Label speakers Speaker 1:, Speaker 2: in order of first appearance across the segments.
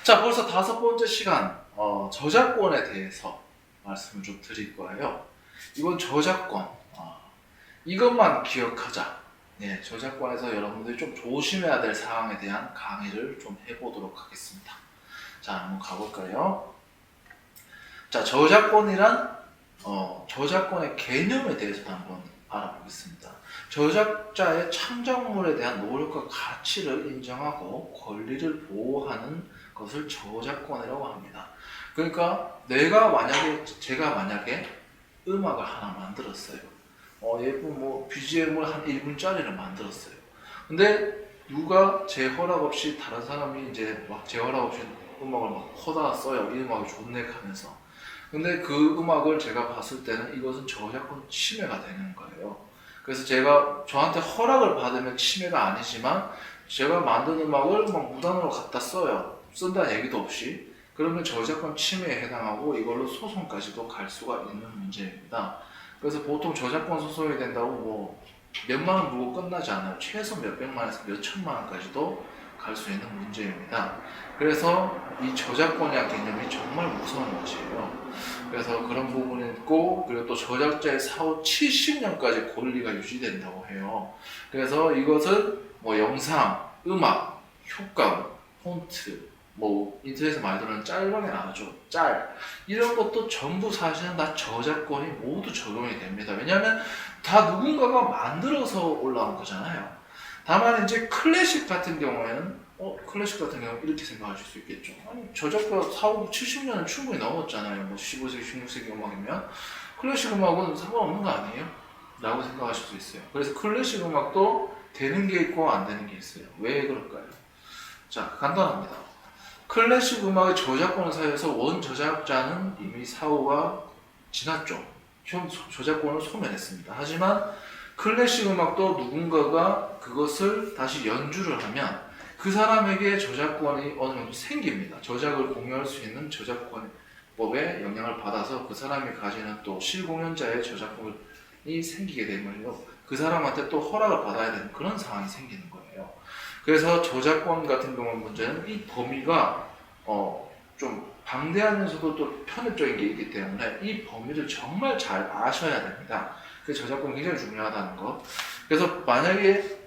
Speaker 1: 자, 벌써 5번째 시간, 저작권에 대해서 말씀을 좀 드릴 거예요. 이번 저작권, 이것만 기억하자. 네, 저작권에서 여러분들이 좀 조심해야 될 사항에 대한 강의를 좀 해보도록 하겠습니다. 자, 한번 가볼까요? 자, 저작권의 개념에 대해서도 한번 알아보겠습니다. 저작자의 창작물에 대한 노력과 가치를 인정하고 권리를 보호하는 것을 저작권이라고 합니다. 그러니까 제가 만약에 음악을 하나 만들었어요. 예쁜 BGM을 한 1분짜리를 만들었어요. 근데 누가 제 허락 없이 다른 사람이 이제 막 제 허락 없이 음악을 막 퍼다 써요. 이 음악이 좋네 하면서. 근데 그 음악을 제가 봤을 때는 이것은 저작권 침해가 되는 거예요. 그래서 저한테 허락을 받으면 침해가 아니지만 제가 만든 음악을 막 무단으로 갖다 써요. 쓴다는 얘기도 없이. 그러면 저작권 침해에 해당하고 이걸로 소송까지도 갈 수가 있는 문제입니다. 그래서 보통 저작권 소송이 된다고 몇만 원 물고 끝나지 않아요. 최소 몇백만에서 몇천만 원까지도 갈 수 있는 문제입니다. 그래서 이 저작권이라는 개념이 정말 무서운 것이에요. 그래서 그런 부분이 있고, 그리고 또 저작자의 사후 70년까지 권리가 유지된다고 해요. 그래서 이것은 영상, 음악, 효과음, 폰트, 인터넷에서 많이 들은 짤방에 나오죠. 짤. 이런 것도 전부 사실은 다 저작권이 모두 적용이 됩니다. 왜냐하면 다 누군가가 만들어서 올라온 거잖아요. 다만 이제 클래식 같은 경우는 이렇게 생각하실 수 있겠죠. 아니, 저작권 70년은 충분히 넘었잖아요. 15세기, 16세기 음악이면. 클래식 음악은 상관없는 거 아니에요? 라고 생각하실 수 있어요. 그래서 클래식 음악도 되는 게 있고 안 되는 게 있어요. 왜 그럴까요? 자, 간단합니다. 클래식 음악의 저작권 사유에서 원 저작자는 이미 사후가 지났죠. 저작권을 소멸했습니다. 하지만 클래식 음악도 누군가가 그것을 다시 연주를 하면 그 사람에게 저작권이 어느 정도 생깁니다. 저작을 공유할 수 있는 저작권법에 영향을 받아서 그 사람이 가지는 또 실공연자의 저작권이 생기게 되면요. 그 사람한테 또 허락을 받아야 되는 그런 상황이 생기는 거예요. 그래서 저작권 같은 경우 문제는 이 범위가 좀 방대하면서도 또 편협적인 게 있기 때문에 이 범위를 정말 잘 아셔야 됩니다. 그 저작권이 굉장히 중요하다는 거. 그래서 만약에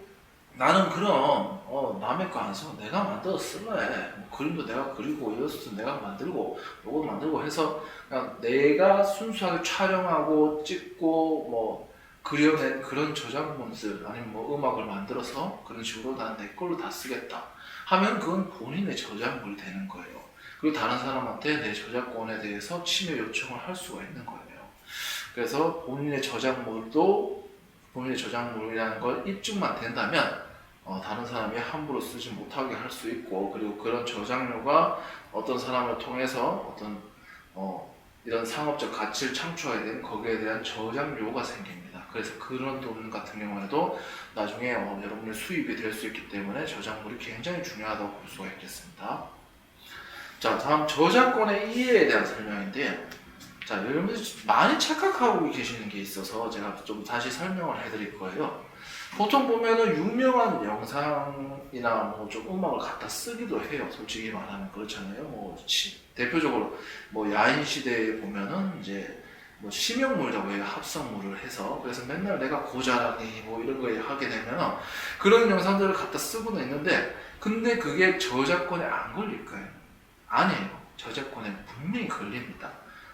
Speaker 1: 나는 그럼 남의 거 안 쓰고 내가 만들어 쓸래. 그림도 내가 그리고 이것도 내가 만들고 요거 만들고 해서 그냥 내가 순수하게 촬영하고 찍고 그려낸 그런 저작물들 아니면 음악을 만들어서 그런 식으로 난 내 걸로 다 쓰겠다 하면 그건 본인의 저작물이 되는 거예요. 그리고 다른 사람한테 내 저작권에 대해서 침해 요청을 할 수가 있는 거예요. 그래서 본인의 저작물이라는 걸 입증만 된다면 다른 사람이 함부로 쓰지 못하게 할 수 있고, 그리고 그런 저작료가 어떤 사람을 통해서 어떤 이런 상업적 가치를 창출하게 되면 거기에 대한 저작료가 생깁니다. 그래서 그런 돈 같은 경우에도 나중에 여러분의 수입이 될 수 있기 때문에 저작물이 굉장히 중요하다고 볼 수가 있겠습니다. 자, 다음 저작권의 이해에 대한 설명인데, 자, 여러분들 많이 착각하고 계시는 게 있어서 제가 좀 다시 설명을 해드릴 거예요. 보통 보면은 유명한 영상이나 좀 음악을 갖다 쓰기도 해요. 솔직히 말하면 그렇잖아요. 대표적으로 야인 시대에 보면은 이제 심형물이라고 해요. 합성물을 해서. 그래서 맨날 내가 고자랑이 이런 거 하게 되면 그런 영상들을 갖다 쓰고는 있는데, 근데 그게 저작권에 안 걸릴까요? 아니에요. 저작권에 분명히 걸립니다.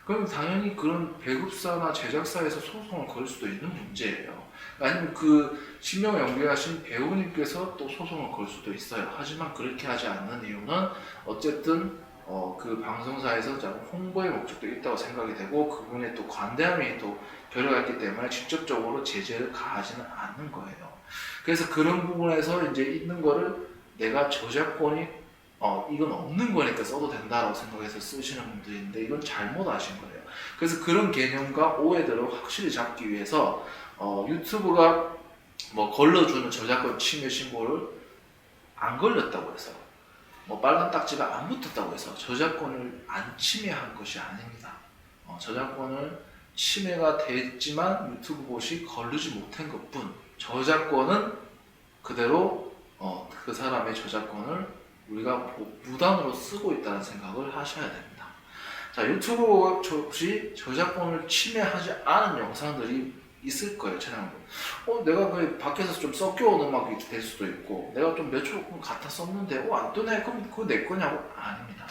Speaker 1: 그럼 당연히 그런 배급사나 제작사에서 소송을 걸 수도 있는 문제예요. 아니면 그 신명을 연기하신 배우님께서 또 소송을 걸 수도 있어요. 하지만 그렇게 하지 않는 이유는 어쨌든 그 방송사에서 홍보의 목적도 있다고 생각이 되고 그분의 또 관대함이 또 결여가 있기 때문에 직접적으로 제재를 가하지는 않는 거예요. 그래서 그런 부분에서 이제 있는 거를 내가 저작권이 이건 없는 거니까 써도 된다라고 생각해서 쓰시는 분들이 있는데 이건 잘못 아신 거예요. 그래서 그런 개념과 오해들을 확실히 잡기 위해서 유튜브가 걸러주는 저작권 침해 신고를 안 걸렸다고 해서 빨간 딱지가 안 붙었다고 해서 저작권을 안 침해한 것이 아닙니다. 저작권을 침해가 됐지만 유튜브 봇이 걸르지 못한 것뿐, 저작권은 그대로 그 사람의 저작권을 우리가 무단으로 쓰고 있다는 생각을 하셔야 됩니다. 자, 유튜브 혹시 저작권을 침해하지 않은 영상들이 있을 거예요, 채널로. 내가 그 밖에서 좀 섞여온 음악이 될 수도 있고, 내가 좀 몇 초 갖다 썼는데, 안 뜨네? 그럼 그거 내 거냐고? 아닙니다.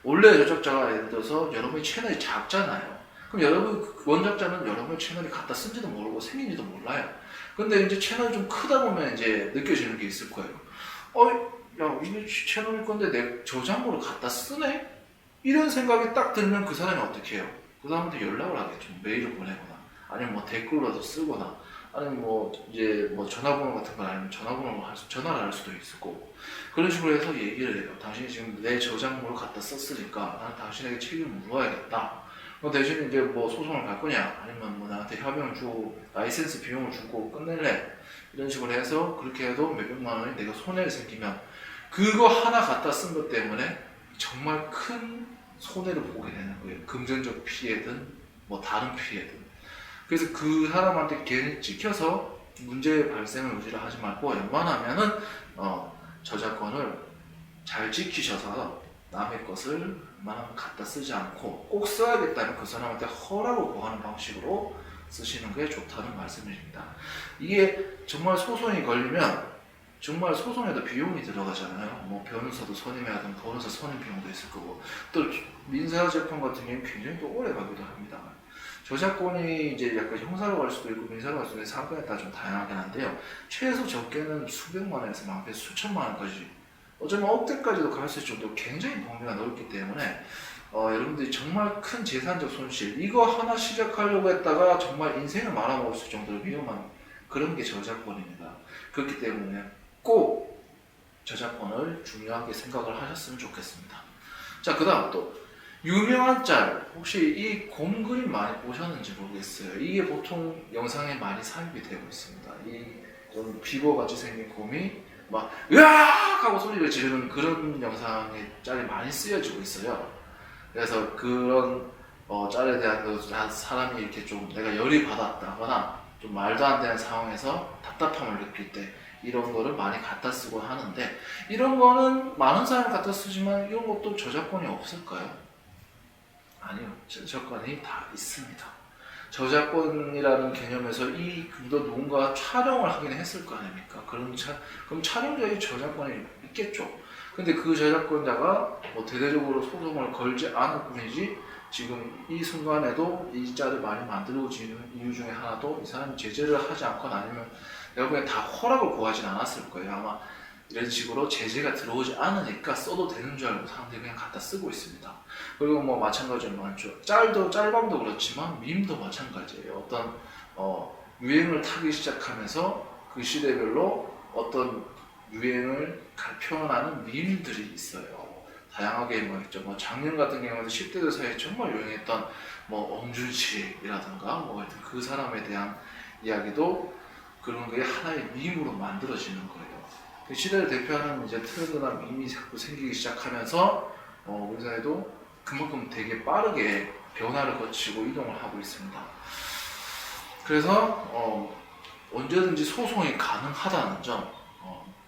Speaker 1: 원래 저작자가 예를 들어서 여러분의 채널이 작잖아요. 그럼 여러분, 원작자는 여러분의 채널이 갖다 쓴지도 모르고 생긴지도 몰라요. 근데 이제 채널이 좀 크다 보면 이제 느껴지는 게 있을 거예요. 야, 이게 채널일 건데 내 저작물을 갖다 쓰네? 이런 생각이 딱 들면 그 사람이 어떻게 해요? 그 사람한테 연락을 하겠죠. 메일을 보내거나, 아니면 뭐 댓글로라도 쓰거나, 아니면 뭐 이제 뭐 전화번호 같은 걸 알면 전화를 할 수도 있을 거고, 그런 식으로 해서 얘기를 해요. 당신이 지금 내 저작물을 갖다 썼으니까 나는 당신에게 책임을 물어야겠다. 대신 이제 뭐 소송을 갈 거냐, 아니면 뭐 나한테 협약을 주고 라이센스 비용을 주고 끝낼래, 이런 식으로 해서 그렇게 해도 몇백만 원이 내가 손해를 생기면 그거 하나 갖다 쓴 것 때문에 정말 큰 손해를 보게 되는 거예요. 금전적 피해든 뭐 다른 피해든. 그래서 그 사람한테 괜히 찍혀서 문제 발생을 의지를 하지 말고, 웬만하면은 저작권을 잘 지키셔서 남의 것을 웬만하면 갖다 쓰지 않고, 꼭 써야겠다면 그 사람한테 허락을 구하는 방식으로 쓰시는 게 좋다는 말씀입니다. 이게 정말 소송이 걸리면 정말 소송에도 비용이 들어가잖아요. 뭐 변호사도 선임해야 되면 변호사 선임 비용도 있을 거고, 또 민사 재판 같은 경우는 굉장히 또 오래 가기도 합니다. 저작권이 이제 약간 형사로 갈 수도 있고 민사로 갈 수도 있고 사건에 따라 좀 다양하긴 한데요. 최소 적게는 수백만 원에서 많게 수천만 원까지, 어쩌면 억대까지도 갈 수 있을 정도로 굉장히 범위가 넓기 때문에 여러분들이 정말 큰 재산적 손실, 이거 하나 시작하려고 했다가 정말 인생을 말아먹을 수 있을 정도로 위험한 그런 게 저작권입니다. 그렇기 때문에 꼭 저작권을 중요하게 생각을 하셨으면 좋겠습니다. 자, 그 다음 또 유명한 짤, 혹시 이 곰 그림 많이 보셨는지 모르겠어요. 이게 보통 영상에 많이 삽입이 되고 있습니다. 이 좀 비버같이 생긴 곰이 막 으악 하고 소리를 지르는 그런 영상의 짤이 많이 쓰여지고 있어요. 그래서 그런 짤에 대한 사람이 이렇게 좀 내가 열이 받았다거나 좀 말도 안 되는 상황에서 답답함을 느낄 때 이런 거를 많이 갖다 쓰고 하는데, 이런 거는 많은 사람이 갖다 쓰지만 이런 것도 저작권이 없을까요? 아니요, 저작권이 다 있습니다. 저작권이라는 개념에서 너 누군가 촬영을 하긴 했을 거 아닙니까? 그럼 촬영자의 저작권이 있겠죠. 근데 그 저작권자가 뭐 대대적으로 소송을 걸지 않을 뿐이지, 지금 이 순간에도 이 짤을 많이 만들어지는 이유 중에 하나도 이 사람이 제재를 하지 않거나 아니면 내가 그냥 다 허락을 구하진 않았을 거예요. 아마 이런 식으로 제재가 들어오지 않으니까 써도 되는 줄 알고 사람들이 그냥 갖다 쓰고 있습니다. 그리고 뭐 마찬가지로 많죠. 짤방도 그렇지만 밈도 마찬가지예요. 어떤 유행을 타기 시작하면서 그 시대별로 어떤 유행을 표현하는 밈들이 있어요. 다양하게 뭐 있죠. 뭐 작년 같은 경우는 10대들 사이에 정말 유행했던 뭐 엄준식이라든가 뭐 하여튼 그 사람에 대한 이야기도 그런 게 하나의 밈으로 만들어지는 거예요. 그 시대를 대표하는 이제 트렌드나 밈이 자꾸 생기기 시작하면서 우리 사회도 그만큼 되게 빠르게 변화를 거치고 이동을 하고 있습니다. 그래서 언제든지 소송이 가능하다는 점,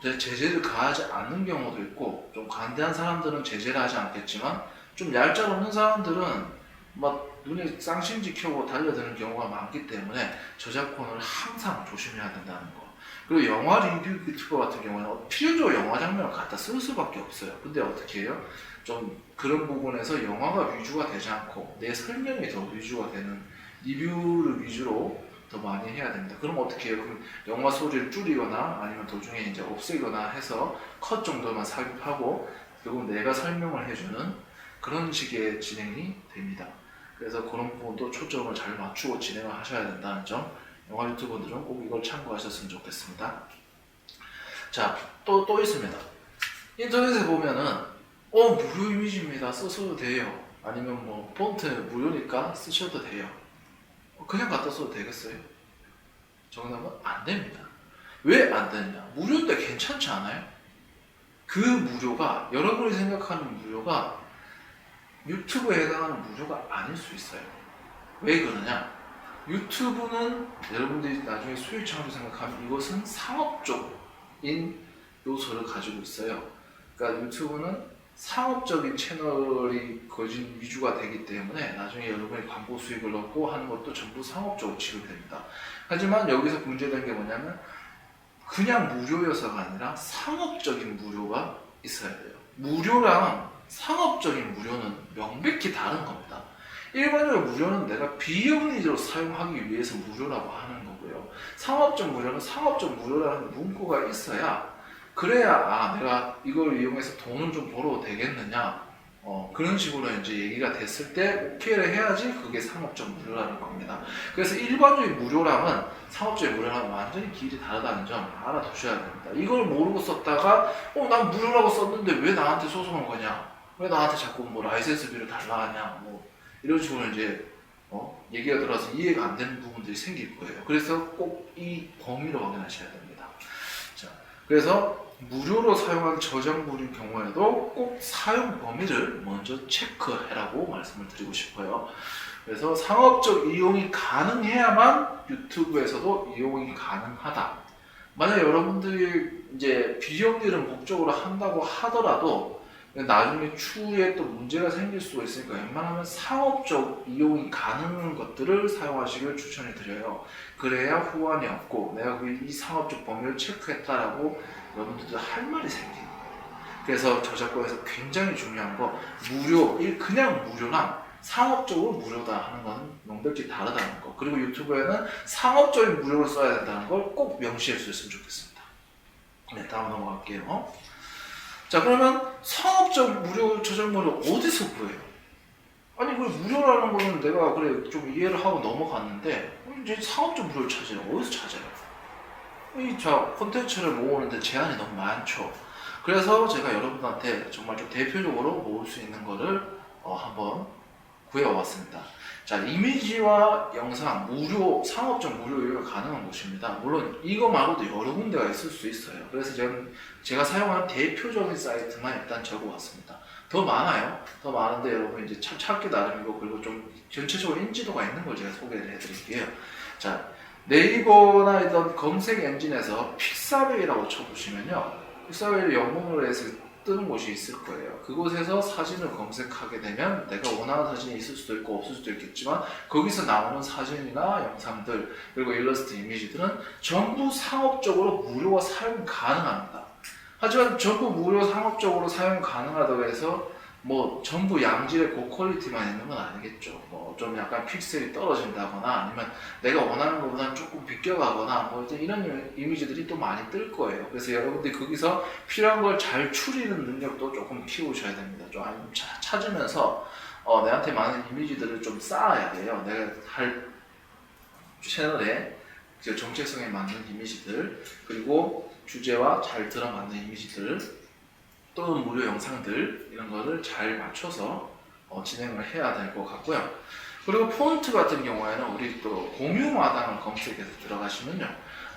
Speaker 1: 제재를 가하지 않는 경우도 있고, 좀 관대한 사람들은 제재를 하지 않겠지만 좀 얄짤없는 사람들은 막 눈에 쌍심지 켜고 달려드는 경우가 많기 때문에 저작권을 항상 조심해야 된다는 거. 그리고 영화 리뷰 유튜버 같은 경우는 필연적으로 영화 장면을 갖다 쓸 수밖에 없어요. 근데 어떻게 해요? 좀 그런 부분에서 영화가 위주가 되지 않고 내 설명이 더 위주가 되는 리뷰를 위주로 더 많이 해야 됩니다. 그럼 어떻게 해요? 그럼 영화 소리를 줄이거나 아니면 도중에 이제 없애거나 해서 컷 정도만 삽입하고 결국 내가 설명을 해주는 그런 식의 진행이 됩니다. 그래서 그런 부분도 초점을 잘 맞추고 진행을 하셔야 된다는 점, 영화 유튜버들은 꼭 이걸 참고하셨으면 좋겠습니다. 자, 또 있습니다. 인터넷에 보면은 무료 이미지입니다. 쓰셔도 돼요. 아니면 뭐 폰트 무료니까 쓰셔도 돼요. 그냥 갖다 써도 되겠어요? 정답은 안 됩니다. 왜 안 되느냐? 무료인데 괜찮지 않아요? 그 무료가, 여러분이 생각하는 무료가 유튜브에 해당하는 무료가 아닐 수 있어요. 왜 그러냐? 유튜브는 여러분들이 나중에 수익 창조 생각하면 이것은 상업적인 요소를 가지고 있어요. 그러니까 유튜브는 상업적인 채널이 거진 위주가 되기 때문에 나중에 여러분이 광고 수익을 얻고 하는 것도 전부 상업적으로 취급됩니다. 하지만 여기서 문제된 게 뭐냐면 그냥 무료여서가 아니라 상업적인 무료가 있어야 돼요. 무료랑 상업적인 무료는 명백히 다른 겁니다. 일반적으로 무료는 내가 비영리적으로 사용하기 위해서 무료라고 하는 거고요. 상업적 무료는 상업적 무료라는 문구가 있어야 그래야 내가 이걸 이용해서 돈을 좀 벌어도 되겠느냐 그런 식으로 이제 얘기가 됐을 때 오케이를 해야지 그게 상업적 무료라는 겁니다. 그래서 일반적인 무료랑은 상업적인 무료랑은 완전히 길이 다르다는 점 알아두셔야 됩니다. 이걸 모르고 썼다가 난 무료라고 썼는데 왜 나한테 소송한 거냐, 왜 나한테 자꾸 뭐 라이센스비를 달라 하냐, 뭐 이런 식으로 이제 얘기가 들어와서 이해가 안 되는 부분들이 생길 거예요. 그래서 꼭 이 범위를 확인하셔야 됩니다. 자, 그래서 무료로 사용한 저작물인 경우에도 꼭 사용 범위를 먼저 체크해라고 말씀을 드리고 싶어요. 그래서 상업적 이용이 가능해야만 유튜브에서도 이용이 가능하다. 만약 여러분들이 이제 비영리를 목적으로 한다고 하더라도 나중에 추후에 또 문제가 생길 수가 있으니까 웬만하면 상업적 이용이 가능한 것들을 사용하시길 추천해 드려요. 그래야 후환이 없고 내가 이 상업적 범위를 체크했다라고 여러분들도 할 말이 생기는 거예요. 그래서 저작권에서 굉장히 중요한 거 무료, 그냥 무료랑 상업적으로 무료다 하는 건 명백히 다르다는 거. 그리고 유튜브에는 상업적인 무료를 써야 된다는 걸 꼭 명시해 주셨으면 좋겠습니다. 네, 다음 넘어갈게요. 자, 그러면 상업적 무료 저작물을 어디서 구해요? 아니, 그 무료라는 거는 내가 그래 좀 이해를 하고 넘어갔는데 이제 상업적 무료를 찾아요. 어디서 찾아요? 콘텐츠를 모으는데 제한이 너무 많죠. 그래서 제가 여러분한테 정말 좀 대표적으로 모을 수 있는 거를 한번 구해왔습니다. 자, 이미지와 영상 무료, 상업적 무료 이용이 가능한 곳입니다. 물론 이거 말고도 여러 군데가 있을 수 있어요. 그래서 제가 사용하는 대표적인 사이트만 일단 적어왔습니다. 더 많아요. 더 많은데 여러분 이제 참 찾기 나름이고, 그리고 좀 전체적으로 인지도가 있는 걸 제가 소개를 해드릴게요. 자, 네이버나 이런 검색 엔진에서 픽사베이라고 쳐보시면요, 픽사베이를 영문으로 해서 뜨는 곳이 있을 거예요. 그곳에서 사진을 검색하게 되면 내가 원하는 사진이 있을 수도 있고 없을 수도 있겠지만 거기서 나오는 사진이나 영상들 그리고 일러스트 이미지들은 전부 상업적으로 무료가 사용 가능합니다. 하지만 전부 무료 상업적으로 사용 가능하다고 해서 뭐 전부 양질의 고퀄리티만 있는 건 아니겠죠. 뭐 좀 약간 픽셀이 떨어진다거나 아니면 내가 원하는 것보다는 조금 비껴가거나 뭐 이런 이미지들이 또 많이 뜰 거예요. 그래서 여러분들이 거기서 필요한 걸 잘 추리는 능력도 조금 키우셔야 됩니다. 좀 찾으면서 내한테 많은 이미지들을 좀 쌓아야 돼요. 내가 할 채널에 정체성에 맞는 이미지들, 그리고 주제와 잘 들어맞는 이미지들 또는 무료 영상들, 이런 거를 잘 맞춰서 진행을 해야 될 것 같고요. 그리고 폰트 같은 경우에는 우리 또 공유마당을 검색해서 들어가시면요,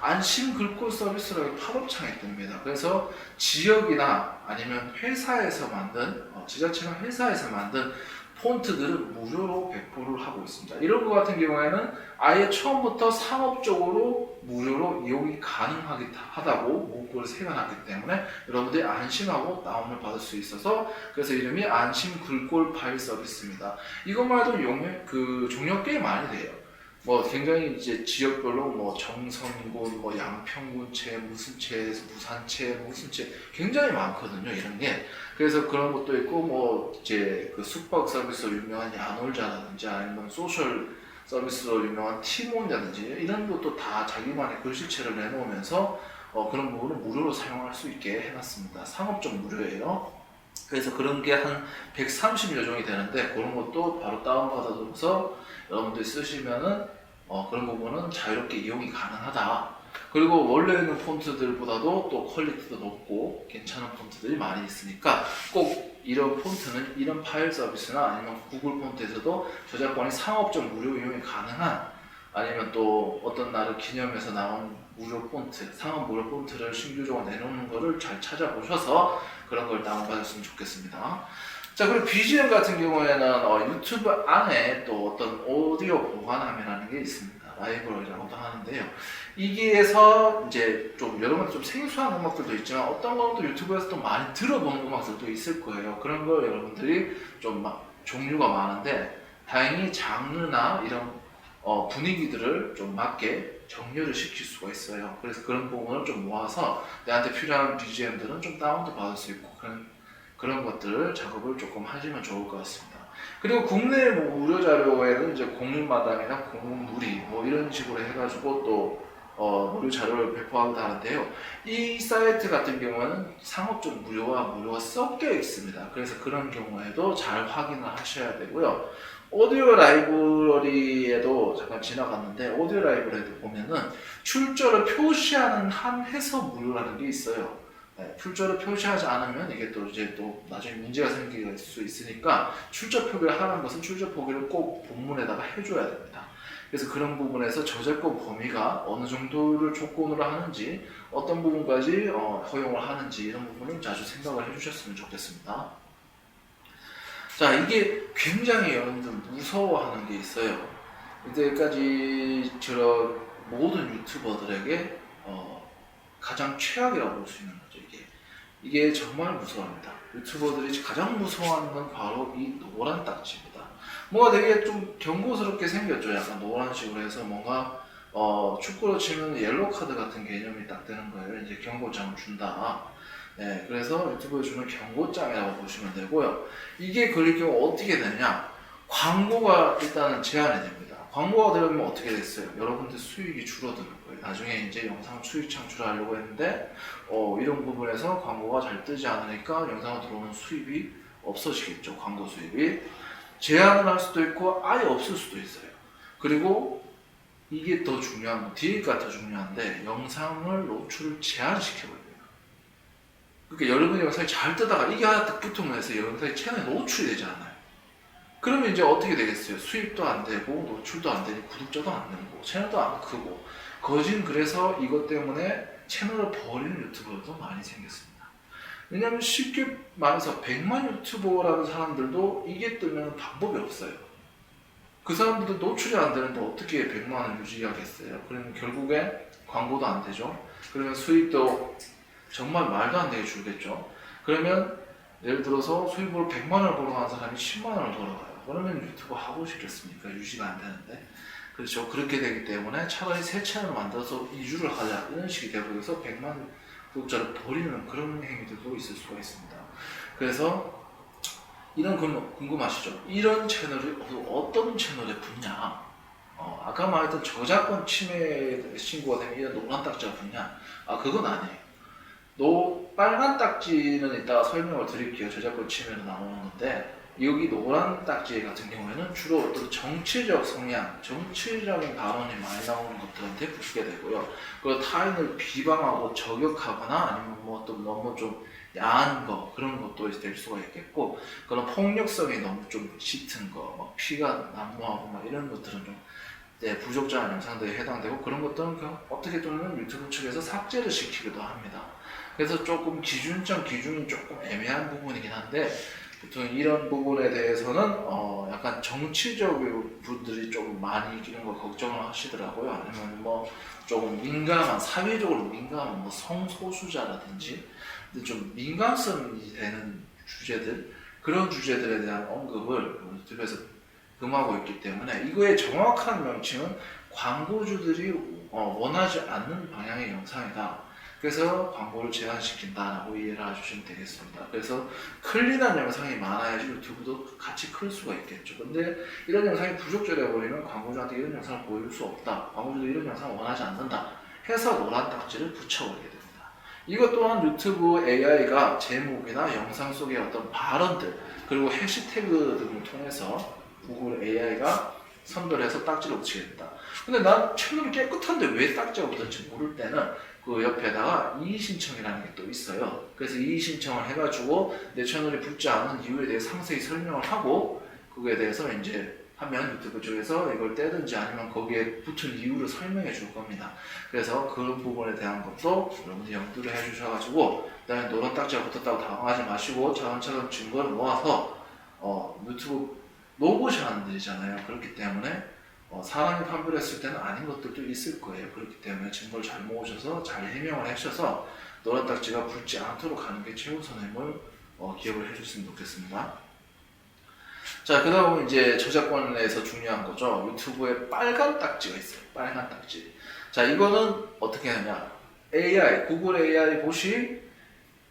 Speaker 1: 안심 글꼴 서비스라고 팝업창이 뜹니다. 그래서 지역이나 아니면 회사에서 만든 지자체나 회사에서 만든 폰트들은 무료로 배포를 하고 있습니다. 이런 것 같은 경우에는 아예 처음부터 상업적으로 무료로 이용이 가능하다고 문구를 새겨놨기 때문에 여러분들이 안심하고 다운을 받을 수 있어서, 그래서 이름이 안심 글꼴 파일 서비스입니다. 이것만 해도 종류가 꽤 많이 돼요. 뭐 굉장히 이제 지역별로 뭐 정선군, 뭐 양평군체, 무슨체, 무산체, 무슨체 굉장히 많거든요, 이런 게. 그래서 그런 것도 있고, 뭐 이제 그 숙박 서비스로 유명한 야놀자라든지 아니면 소셜 서비스로 유명한 티몬이라든지 이런 것도 다 자기만의 글씨체를 내놓으면서 그런 부분을 무료로 사용할 수 있게 해놨습니다. 상업적 무료예요. 그래서 그런 게 한 130여 종이 되는데 그런 것도 바로 다운받아서 여러분들이 쓰시면은 그런 부분은 자유롭게 이용이 가능하다. 그리고 원래 있는 폰트들보다도 또 퀄리티도 높고 괜찮은 폰트들이 많이 있으니까 꼭 이런 폰트는 이런 파일 서비스나 아니면 구글 폰트에서도 저작권이 상업적 무료 이용이 가능한, 아니면 또 어떤 날을 기념해서 나온 무료 폰트, 상업 무료 폰트를 신규적으로 내놓는 거를 잘 찾아보셔서 그런 걸 다운받았으면 좋겠습니다. 자, 그리고 BGM 같은 경우에는 유튜브 안에 또 어떤 오디오 보관함이라는 게 있습니다. 라이브러리라고도 하는데요. 이게에서 이제 좀 여러 가지 좀 생소한 음악들도 있지만 어떤 거는 또 유튜브에서 또 많이 들어본 음악들도 있을 거예요. 그런 걸 여러분들이 좀 종류가 많은데 다행히 장르나 이런 분위기들을 좀 맞게 정렬을 시킬 수가 있어요. 그래서 그런 부분을 좀 모아서 내한테 필요한 BGM들은 좀 다운도 받을 수 있고 그런 것들을 작업을 조금 하시면 좋을 것 같습니다. 그리고 국내 뭐 무료 자료에는 이제 공인마당이나 공인무리 뭐 이런 식으로 해가지고 또 무료 자료를 배포하기도 하는데요. 이 사이트 같은 경우는 상업적 무료가 섞여 있습니다. 그래서 그런 경우에도 잘 확인을 하셔야 되고요. 오디오 라이브러리에도 잠깐 지나갔는데 오디오 라이브러리에도 보면은 출처를 표시하는 한 해석 무료라는 게 있어요. 네, 출처를 표시하지 않으면 이게 또 이제 또 나중에 문제가 생길 수 있으니까 출처 표기를 하는 것은 출처 표기를 꼭 본문에다가 해줘야 됩니다. 그래서 그런 부분에서 저작권 범위가 어느 정도를 조건으로 하는지 어떤 부분까지 허용을 하는지 이런 부분은 자주 생각을 해주셨으면 좋겠습니다. 자, 이게 굉장히 여러분들 무서워하는 게 있어요. 이때까지 모든 유튜버들에게 가장 최악이라고 볼 수 있는 거죠. 이게 정말 무서워합니다. 유튜버들이 가장 무서워하는 건 바로 이 노란 딱지입니다. 뭔가 되게 좀 경고스럽게 생겼죠. 약간 노란 식으로 해서 뭔가 축구로 치면 옐로우 카드 같은 개념이 딱 되는 거예요. 이제 경고장을 준다. 네, 그래서 유튜브에 주는 경고장이라고 보시면 되고요. 이게 걸릴 경우 어떻게 되냐? 광고가 일단은 제한이 됩니다. 광고가 들어오면 어떻게 됐어요? 여러분들 수익이 줄어드는 거예요. 나중에 이제 영상 수익 창출하려고 했는데 이런 부분에서 광고가 잘 뜨지 않으니까 영상에 들어오는 수입이 없어지겠죠. 광고 수입이 제한을 할 수도 있고 아예 없을 수도 있어요. 그리고 이게 더 중요한 뒤가 더 중요한데 영상을 노출을 제한시켜버려요. 그러니까 여러분의 영상이 잘 뜨다가 이게 하나 딱 붙으면 해서 영상이 채널에 노출이 되지 않아요. 그러면 이제 어떻게 되겠어요? 수입도 안 되고 노출도 안 되고 구독자도 안 늘고 채널도 안 크고 그래서 이것 때문에 채널을 버리는 유튜버도 많이 생겼습니다. 왜냐하면 쉽게 말해서 100만 유튜버라는 사람들도 이게 뜨면 방법이 없어요. 그 사람들도 노출이 안 되는데 어떻게 100만을 유지하겠어요? 그러면 결국에 광고도 안 되죠. 그러면 수익도 정말 말도 안 되게 줄겠죠. 그러면 예를 들어서 수입으로 100만 원을 벌어가는 사람이 10만 원을 벌어가요. 그러면 유튜브 하고 싶겠습니까? 유지가 안 되는데. 그렇죠. 그렇게 되기 때문에 차라리 새 채널을 만들어서 이주를 하자 이런 식이 되버려서 100만 구독자를 버리는 그런 행위들도 있을 수가 있습니다. 그래서 이런 궁금하시죠? 이런 채널이 어떤 채널에 붙냐? 아까 말했던 저작권 침해 신고가 되면 이런 노란 딱지가 붙냐? 그건 아니에요. 빨간 딱지는 이따가 설명을 드릴게요. 저작권 침해로 나오는 건데 여기 노란 딱지 같은 경우에는 주로 어떤 정치적 성향, 정치적인 발언이 많이 나오는 것들한테 붙게 되고요. 그리고 타인을 비방하고 저격하거나 아니면 뭐 또 너무 좀 야한 거 그런 것도 될 수가 있겠고 그런 폭력성이 너무 좀 짙은 거, 막 피가 난무하고 막 이런 것들은 좀 부적절한 영상들에 해당되고 그런 것들은 어떻게 보면 유튜브 측에서 삭제를 시키기도 합니다. 그래서 조금 기준이 조금 애매한 부분이긴 한데 보통 이런 부분에 대해서는 약간 정치적인 분들이 조금 많이 이런 걸 걱정을 하시더라고요. 아니면 뭐 조금 사회적으로 민감한 뭐 성소수자라든지 근데 좀 민감성이 되는 주제들 그런 주제들에 대한 언급을 유튜브에서 금하고 있기 때문에 이거의 정확한 명칭은 광고주들이 원하지 않는 방향의 영상이다. 그래서 광고를 제한시킨다라고 이해를 해주시면 되겠습니다. 그래서 클린한 영상이 많아야지 유튜브도 같이 클 수가 있겠죠. 근데 이런 영상이 부적절해 버리면 광고주한테 이런 영상을 보여줄 수 없다. 광고주도 이런 영상을 원하지 않는다. 해서 노란 딱지를 붙여버리게 됩니다. 이것 또한 유튜브 AI가 제목이나 영상 속의 어떤 발언들 그리고 해시태그 등을 통해서 구글 AI가 선별해서 딱지를 붙이게 된다. 근데 난 채널이 깨끗한데 왜 딱지가 붙었는지 모를 때는 그 옆에다가 이의신청이라는 게 또 있어요. 그래서 이의신청을 해가지고 내 채널이 붙지 않은 이유에 대해 상세히 설명을 하고 그거에 대해서 이제 하면 유튜브 쪽에서 이걸 떼든지 아니면 거기에 붙은 이유를 설명해 줄 겁니다. 그래서 그런 부분에 대한 것도 여러분이 염두를 해 주셔가지고 그다음에 노란 딱지가 붙었다고 당황하지 마시고 차근차근 증거를 모아서 유튜브 로봇이 하는 일이잖아요. 그렇기 때문에 사람이 판별했을 때는 아닌 것들도 있을 거예요. 그렇기 때문에 증거를 잘 모으셔서 잘 해명을 하셔서 노란 딱지가 붙지 않도록 하는 게 최우선임을 기억을 해주셨으면 좋겠습니다. 자, 그 다음은 이제 저작권에서 중요한 거죠. 유튜브에 빨간 딱지가 있어요. 빨간 딱지. 자, 이거는 어떻게 하냐. AI, 구글 AI 봇이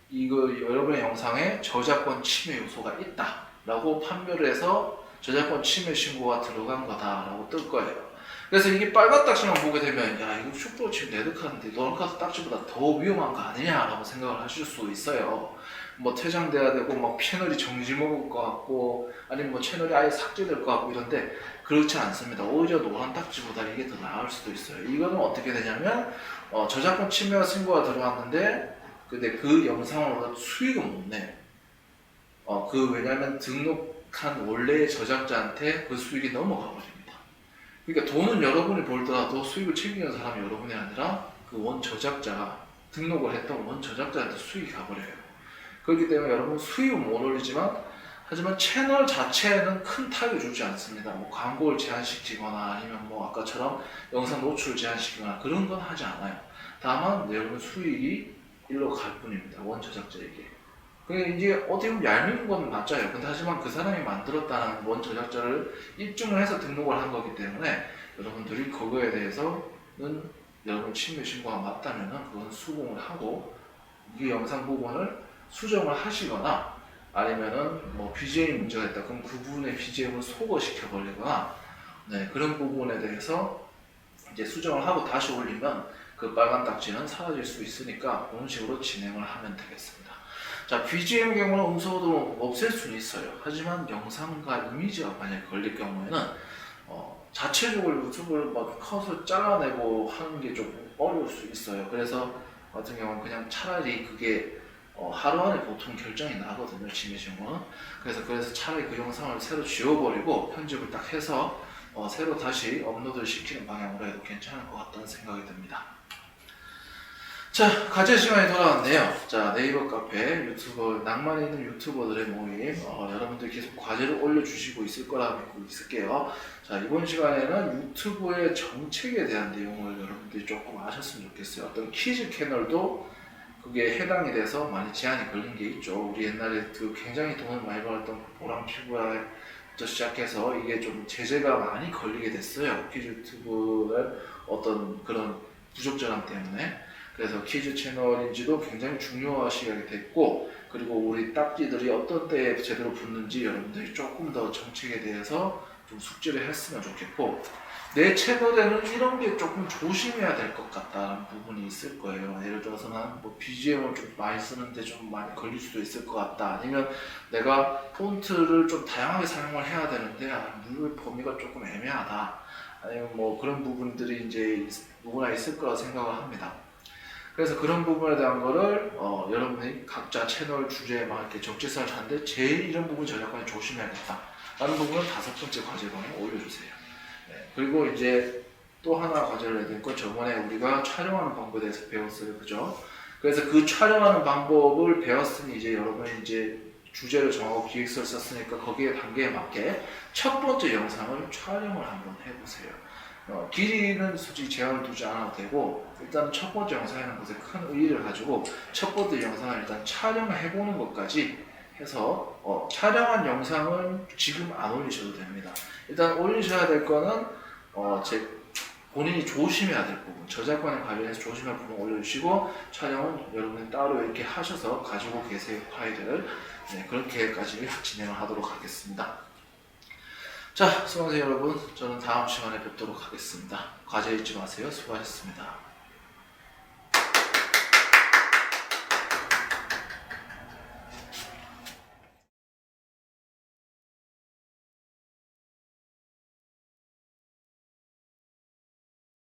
Speaker 1: 이거 여러분의 영상에 저작권 침해 요소가 있다 라고 판별을 해서 저작권 침해 신고가 들어간 거다라고 뜰 거예요. 그래서 이게 빨간 딱지만 보게 되면 야 이거 슈퍼 지금 레드카드인데 노란카드 딱지보다 더 위험한 거 아니냐라고 생각을 하실 수 있어요. 뭐 퇴장돼야 되고 막 채널이 정지 먹을 것 같고 아니면 뭐 채널이 아예 삭제될 것 같고 이런데 그렇지 않습니다. 오히려 노란 딱지보다 이게 더 나을 수도 있어요. 이거는 어떻게 되냐면 저작권 침해와 신고가 들어왔는데 근데 그 영상으로 수익은 못 내요. 왜냐면 등록한 원래의 저작자한테 그 수익이 넘어가 버립니다. 그러니까 돈은 여러분이 벌더라도 수익을 챙기는 사람이 여러분이 아니라 그 원 저작자가 등록을 했던 원 저작자한테 수익이 가버려요. 그렇기 때문에 여러분 수익은 못 올리지만 하지만 채널 자체에는 큰 타격을 주지 않습니다. 뭐 광고를 제한시키거나 아니면 뭐 아까처럼 영상 노출을 제한시키거나 그런 건 하지 않아요. 다만 여러분 수익이 일로 갈 뿐입니다. 원 저작자에게. 그게 이제 어떻게 보면 얄미운 건 맞아요. 근데 하지만 그 사람이 만들었다는 원 저작자를 입증을 해서 등록을 한 거기 때문에 여러분들이 그거에 대해서는 여러분 침해 신고가 맞다면은 그건 수긍을 하고 이 영상 부분을 수정을 하시거나 아니면은 뭐 BGM 문제가 있다. 그럼 그 부분의 BGM을 소거시켜 버리거나 네, 그런 부분에 대해서 이제 수정을 하고 다시 올리면 그 빨간 딱지는 사라질 수 있으니까 그런 식으로 진행을 하면 되겠습니다. 자, BGM 경우는 음소거도 없앨 수는 있어요. 하지만 영상과 이미지가 만약에 걸릴 경우에는 자체적으로 유튜브를 막 컷을 잘라내고 하는 게 좀 어려울 수 있어요. 그래서 같은 경우는 그냥 차라리 그게 하루 안에 보통 결정이 나거든요. 침해신고는. 그래서 차라리 그 영상을 새로 지워버리고 편집을 딱 해서 새로 다시 업로드를 시키는 방향으로 해도 괜찮을 것 같다는 생각이 듭니다. 자, 과제 시간이 돌아왔네요. 자, 네이버 카페 유튜버, 낭만에 있는 유튜버들의 모임. 여러분들 계속 과제를 올려주시고 있을 거라 믿고 있을게요. 자, 이번 시간에는 유튜브의 정책에 대한 내용을 여러분들이 조금 아셨으면 좋겠어요. 어떤 키즈 채널도 그게 해당이 돼서 많이 제한이 걸린 게 있죠. 우리 옛날에 그 굉장히 돈을 많이 벌었던 보람 피부부터 시작해서 이게 좀 제재가 많이 걸리게 됐어요. 키즈 유튜브의 어떤 그런 부적절함 때문에. 그래서 키즈 채널인지도 굉장히 중요시하게 됐고 그리고 우리 딱지들이 어떤 때에 제대로 붙는지 여러분들이 조금 더 정책에 대해서 좀 숙지를 했으면 좋겠고 내 채널에는 이런 게 조금 조심해야 될 것 같다는 부분이 있을 거예요. 예를 들어서는 뭐 BGM을 좀 많이 쓰는데 좀 많이 걸릴 수도 있을 것 같다. 아니면 내가 폰트를 좀 다양하게 사용을 해야 되는데 누르 범위가 조금 애매하다. 아니면 뭐 그런 부분들이 이제 누구나 있을 거라 생각을 합니다. 그래서 그런 부분에 대한 거를 여러분이 각자 채널 주제에 막 이렇게 적재성을 찾는데 제일 이런 부분 저작권에 조심해야겠다 라는 부분은 5번째 과제방에 올려주세요. 네, 그리고 이제 또 하나 과제를 해야 될 건 저번에 우리가 촬영하는 방법에 대해서 배웠어요. 그죠? 그래서 그 촬영하는 방법을 배웠으니 이제 여러분이 이제 주제를 정하고 기획서를 썼으니까 거기에 단계에 맞게 첫 번째 영상을 촬영을 한번 해보세요. 길이는 솔직히 제한을 두지 않아도 되고 일단 첫 번째 영상이라는 것에 큰 의의를 가지고 첫 번째 영상을 일단 촬영을 해보는 것까지 해서 촬영한 영상은 지금 안 올리셔도 됩니다. 일단 올리셔야 될 거는 본인이 조심해야 될 부분, 저작권에 관련해서 조심할 부분 올려주시고 촬영은 여러분이 따로 이렇게 하셔서 가지고 계세요. 파일을. 네, 그렇게까지 진행을 하도록 하겠습니다. 자, 수강생 여러분, 저는 다음 시간에 뵙도록 하겠습니다. 과제 잊지 마세요. 수고하셨습니다.